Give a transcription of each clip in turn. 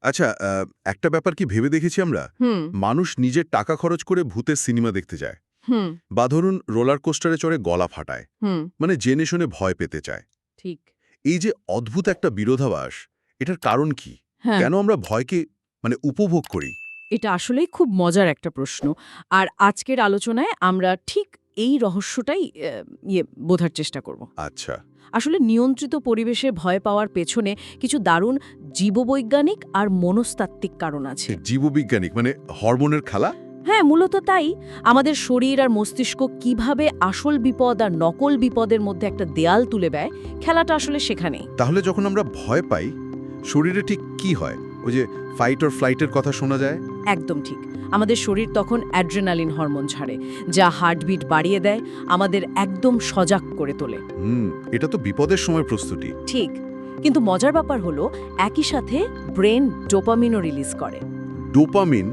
আচ্ছা, একটা ব্যাপার কি ভেবে দেখেছি আমরা? হুম মানুষ নিজের টাকা খরচ করে ভূতের সিনেমা দেখতে যায়। হুম বা ধরুন রোলার কোস্টারে চড়ে গলা ফাটায়। হুম মানে জেনে শুনে ভয় পেতে চায়। ঠিক। এই যে অদ্ভুত একটা বিরোধাভাস, এটার কারণ কি? হ্যাঁ, কেন আমরা ভয়কে উপভোগ করি? এটা আসলেই খুব মজার একটা প্রশ্ন। আর আজকের আলোচনায় আমরা ঠিক এই রহস্যটাই বোঝার চেষ্টা করব। আচ্ছা, আসলে নিয়ন্ত্রিত পরিবেশে ভয় পাওয়ার পেছনে কিছু দারুণ জীববৈজ্ঞানিক আর মনস্তাত্ত্বিক কারণ আছে। জীববিজ্ঞানিক মানে হরমোনের খেলা? হ্যাঁ, মূলত তাই। আমাদের শরীর আর মস্তিষ্ক কিভাবে আসল বিপদ আর নকল বিপদের মধ্যে একটা দেয়াল তুলে দেয়, খেলাটা আসলে সেখানেই। তাহলে যখন আমরা ভয় পাই, শরীরে ঠিক কি হয়? ওই যে ফাইট অর ফ্লাইটের কথা শোনা যায়? একদম ঠিক। আমাদের শরীর তখন অ্যাড্রেনালিন হরমোন ছাড়ে, যা হার্টবিট বাড়িয়ে দেয়, আমাদের একদম সজাগ করে তোলে। এটা তো বিপদের সময় প্রস্তুতি। ঠিক। কিন্তু মজার ব্যাপার হলো, একই সাথে ব্রেন ডোপামিনও রিলিজ করে। ডোপামিন,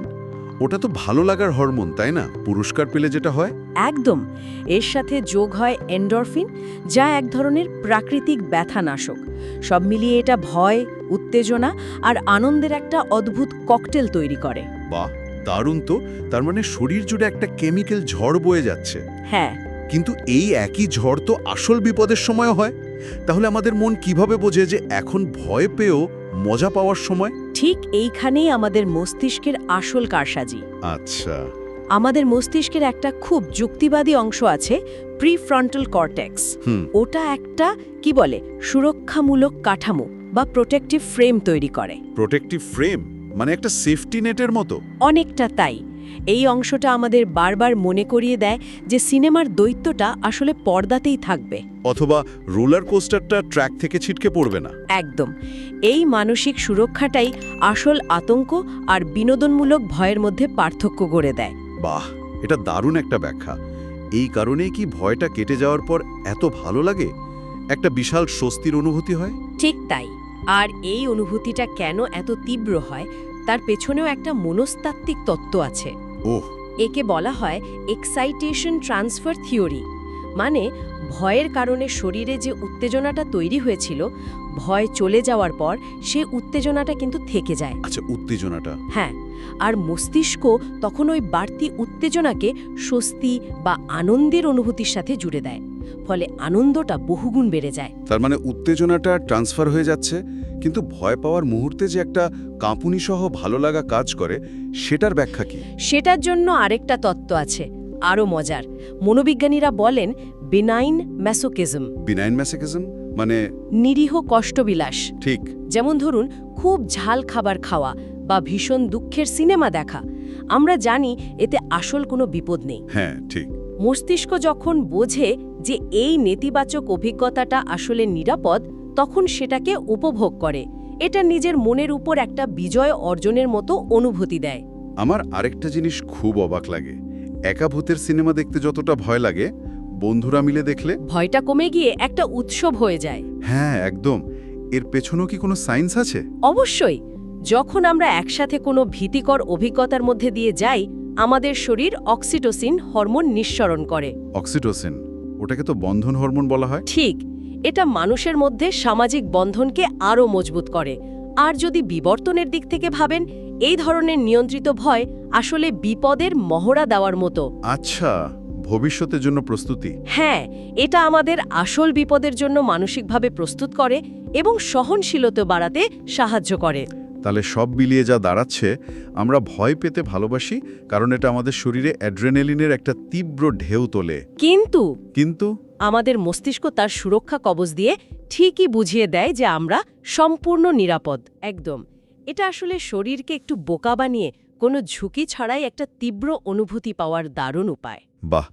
ওটা তো ভালো লাগার হরমোন, তাই না? পুরস্কার পেলে যেটা হয়। একদম। এর সাথে যোগ হয় এন্ডরফিন, যা এক ধরনের প্রাকৃতিক ব্যথানাশক। সব মিলিয়ে এটা ভয়, উত্তেজনা আর আনন্দের একটা অদ্ভুত ককটেল তৈরি করে। বাহ, দারুণ তো। তার মানে শরীর জুড়ে একটা কেমিক্যাল ঝড় বয়ে যাচ্ছে। হ্যাঁ, কিন্তু এই একই ঝড় তো আসল বিপদের সময়ও হয়। তাহলে আমাদের মন কিভাবে বোঝে যে এখন ভয় পেয়েও মজা পাওয়ার সময়? ঠিক এইখানেই আমাদের মস্তিষ্কের আসল কারসাজি। আচ্ছা। আমাদের মস্তিষ্কের একটা খুব যুক্তিবাদী অংশ আছে, প্রিফ্রন্টাল কর্টেক্স। হুম। ওটা একটা কি বলে সুরক্ষামূলক কাঠামো বা প্রোটেক্টিভ ফ্রেম তৈরি করে। প্রোটেক্টিভ ফ্রেম মানে একটা সেফটি নেটের মতো? অনেকটা তাই। এই অংশটা আমাদের বারবার মনে করিয়ে দেয় যে সিনেমার দৈত্যটা আসলে পর্দাতেই থাকবে। অথবা রোলার কোস্টারটা ট্র্যাক থেকে ছিটকে পড়বে না। একদম। এই মানসিক সুরক্ষাটাই আসল আতঙ্ক আর বিনোদনমূলক ভয়ের মধ্যে পার্থক্য গড়ে দেয়। বাহ, এটা দারুণ একটা ব্যাখ্যা। এই কারণেই কি ভয়টা কেটে যাওয়ার পর এত ভালো লাগে? একটা বিশাল স্বস্তির অনুভূতি হয়? ঠিক তাই। আর এই অনুভূতিটা কেন এত তীব্র হয়, তার পেছনেও একটা মনস্তাত্ত্বিক তত্ত্ব আছে। ওহ। একে বলা হয় এক্সাইটেশন ট্রান্সফার থিওরি। মানে ভয়ের কারণে শরীরে যে উত্তেজনাটা তৈরি হয়েছিল, ভয় চলে যাওয়ার পর সে উত্তেজনাটা কিন্তু থেকে যায়। আচ্ছা, উত্তেজনাটা। হ্যাঁ, আর মস্তিষ্ক তখন ওই বাড়তি উত্তেজনাকে স্বস্তি বা আনন্দের অনুভূতির সাথে জুড়ে দেয়। ফলে আনন্দটা বহুগুণ বেড়ে যায়। তার মানে উত্তেজনাটা ট্রান্সফার হয়ে যাচ্ছে, কিন্তু ভয় পাওয়ার মুহূর্তে যে একটা কাঁপুনি সহ ভালো লাগা কাজ করে, সেটার ব্যাখ্যা কি? সেটার জন্য আরেকটা তত্ত্ব আছে, আরও মজার। মনোবিজ্ঞানীরা বলেন বেনাইন ম্যাসোকিজম। বিনাইন ম্যাসোকিজম মানে? নিরীহ কষ্টবিলাস। ঠিক। যেমন ধরুন খুব ঝাল খাবার খাওয়া বা ভীষণ দুঃখের সিনেমা দেখা। আমরা জানি এতে আসল কোনো বিপদ নেই। হ্যাঁ, ঠিক। মস্তিষ্ক যখন বোঝে যে এই নেতিবাচক অভিজ্ঞতাটা আসলে নিরাপদ, তখন সেটাকে উপভোগ করে। এটা নিজের মনের উপর একটা বিজয় অর্জনের মতো অনুভূতি দেয়। আমার আরেকটা জিনিস খুব অবাক লাগে। একা ভূতের সিনেমা দেখতে যতটা ভয় লাগে, বন্ধুরা মিলে দেখলে ভয়টা কমে গিয়ে একটা উৎসব হয়ে যায়। হ্যাঁ, একদম। এর পেছনেও কি কোনো সায়েন্স আছে? অবশ্যই। যখন আমরা একসাথে কোনো ভীতিকর অভিজ্ঞতার মধ্যে দিয়ে যাই, আমাদের শরীর অক্সিটোসিন হরমোন নিঃসরণ করে। অক্সিটোসিন, ওটাকে তো বন্ধন হরমোন বলা হয়। ঠিক। এটা মানুষের মধ্যে সামাজিক বন্ধনকে আরও মজবুত করে। আর যদি বিবর্তনের দিক থেকে ভাবেন, এই ধরনের নিয়ন্ত্রিত ভয় আসলে বিপদের মহড়া দেওয়ার মতো। আচ্ছা, ভবিষ্যতের জন্য প্রস্তুতি। হ্যাঁ, এটা আমাদের আসল বিপদের জন্য মানসিকভাবে প্রস্তুত করে এবং সহনশীলতা বাড়াতে সাহায্য করে। তাহলে সব মিলিয়ে যা দাঁড়াচ্ছে, আমরা ভয় পেতে ভালোবাসি কারণ এটা আমাদের শরীরে অ্যাড্রেনালিনের একটা তীব্র ঢেউ তোলে। কিন্তু আমাদের মস্তিষ্ক তার সুরক্ষা কবচ দিয়ে ঠিকই বুঝিয়ে দেয় যে আমরা সম্পূর্ণ নিরাপদ। একদম। এটা আসলে শরীরকে একটু বোকা বানিয়ে কোনো ঝুঁকি ছাড়াই একটা তীব্র অনুভূতি পাওয়ার দারুণ উপায়। বাহ,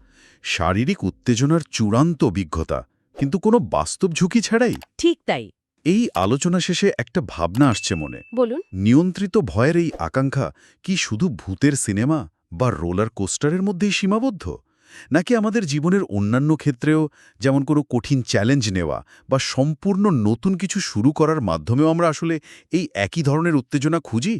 শারীরিক উত্তেজনার চূড়ান্ত অভিজ্ঞতা, কিন্তু কোনো বাস্তব ঝুঁকি ছাড়াই। ঠিক তাই। এই আলোচনা শেষে একটা ভাবনা আসছে মনে। বলুন। নিয়ন্ত্রিত ভয়ের এই আকাঙ্ক্ষা কি শুধু ভূতের সিনেমা বা রোলার কোস্টারের মধ্যেই সীমাবদ্ধ, নাকি আমাদের জীবনের অন্যান্য ক্ষেত্রেও, যেমন কোনো কঠিন চ্যালেঞ্জ নেওয়া বা সম্পূর্ণ নতুন কিছু শুরু করার মাধ্যমেও আমরা আসলে এই একই ধরনের উত্তেজনা খুঁজি?